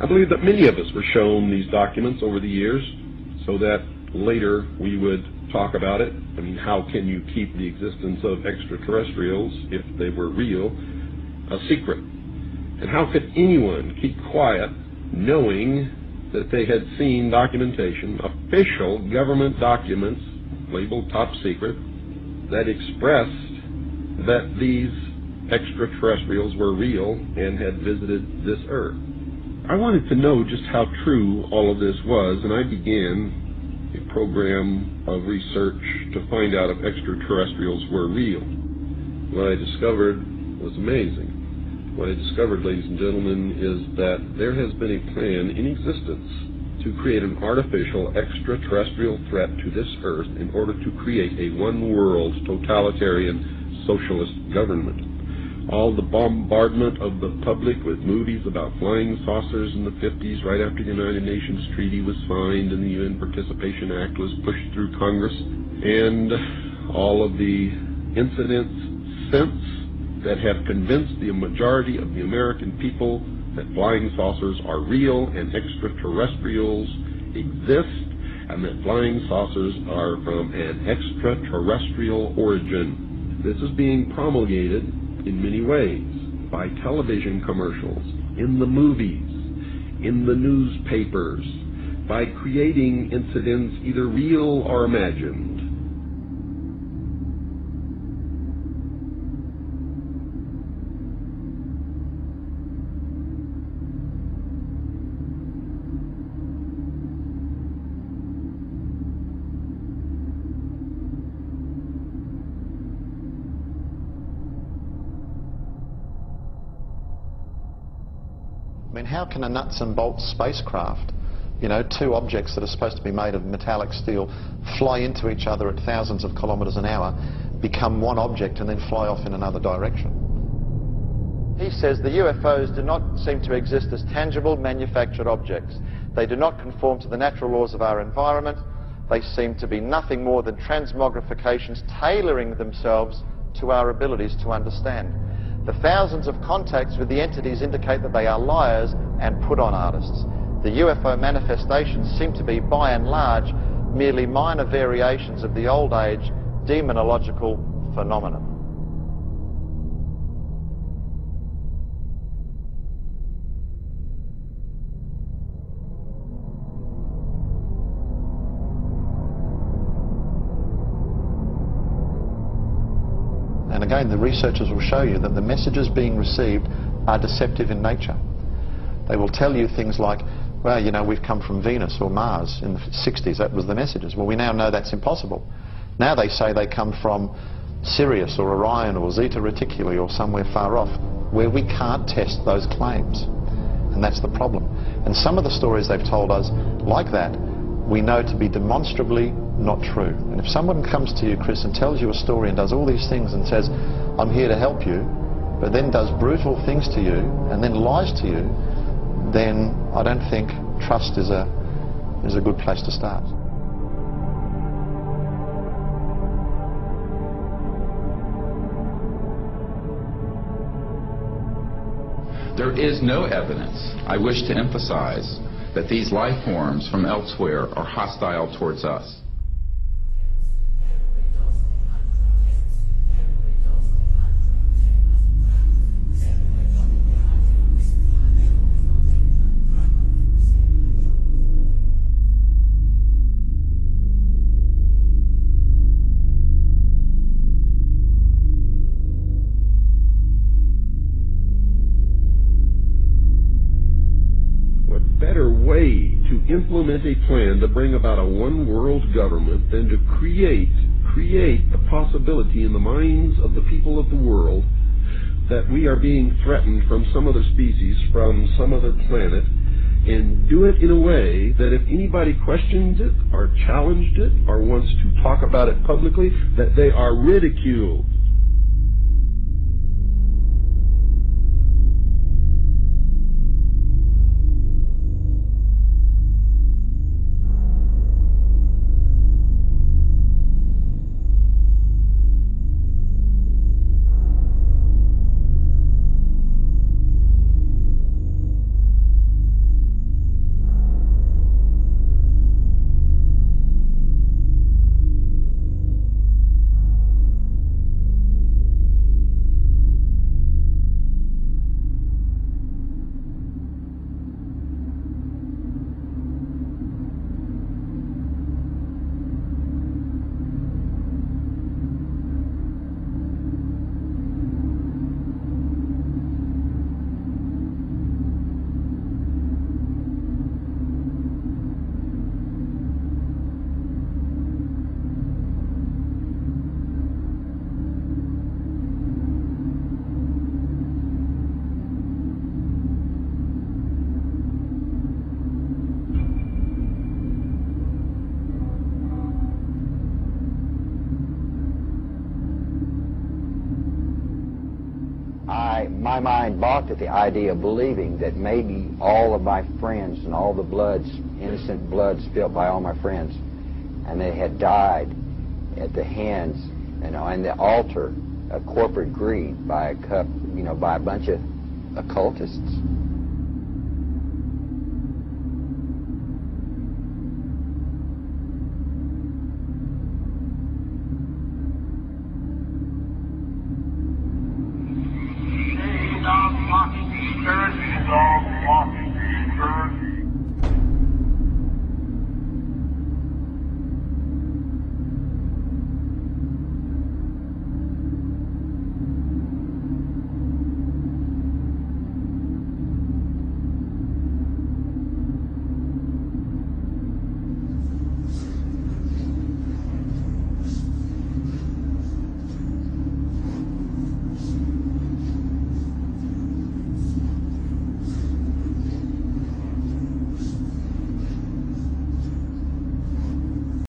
I believe that many of us were shown these documents over the years so that later we would talk about it. I mean, how can you keep the existence of extraterrestrials, if they were real, a secret? And how could anyone keep quiet knowing that they had seen documentation, official government documents labeled top secret, that expressed that these extraterrestrials were real and had visited this Earth? I wanted to know just how true all of this was, and I began a program of research to find out if extraterrestrials were real. What I discovered was amazing. What I discovered, ladies and gentlemen, is that there has been a plan in existence to create an artificial extraterrestrial threat to this Earth in order to create a one-world totalitarian socialist government. All the bombardment of the public with movies about flying saucers in the 50s, right after the United Nations Treaty was signed and the UN Participation Act was pushed through Congress, and all of the incidents since that have convinced the majority of the American people that flying saucers are real and extraterrestrials exist, and that flying saucers are from an extraterrestrial origin. This is being promulgated in many ways, by television commercials, in the movies, in the newspapers, by creating incidents either real or imagined. I mean, how can a nuts and bolts spacecraft, you know, two objects that are supposed to be made of metallic steel, fly into each other at thousands of kilometers an hour, become one object and then fly off in another direction? He says the UFOs do not seem to exist as tangible manufactured objects. They do not conform to the natural laws of our environment. They seem to be nothing more than transmogrifications tailoring themselves to our abilities to understand. The thousands of contacts with the entities indicate that they are liars and put-on artists. The UFO manifestations seem to be, by and large, merely minor variations of the old-age demonological phenomenon. And again, the researchers will show you that the messages being received are deceptive in nature. They will tell you things like, well, you know, we've come from Venus or Mars in the 60s. That was the messages. Well, we now know that's impossible. Now they say they come from Sirius or Orion or Zeta Reticuli or somewhere far off, where we can't test those claims. And that's the problem. And some of the stories they've told us, like that, we know to be demonstrably not true. And if someone comes to you, Chris, and tells you a story and does all these things and says, I'm here to help you, but then does brutal things to you and then lies to you, then I don't think trust is a good place to start. There is no evidence, I wish to emphasize, that these life forms from elsewhere are hostile towards us. Implement a plan to bring about a one-world government than to create the possibility in the minds of the people of the world that we are being threatened from some other species, from some other planet, and do it in a way that if anybody questions it or challenged it or wants to talk about it publicly, that they are ridiculed. my mind balked at the idea of believing that maybe all of my friends and all the bloods, innocent blood spilled by all my friends, and they had died at the hands, and the altar of corporate greed by a bunch of occultists.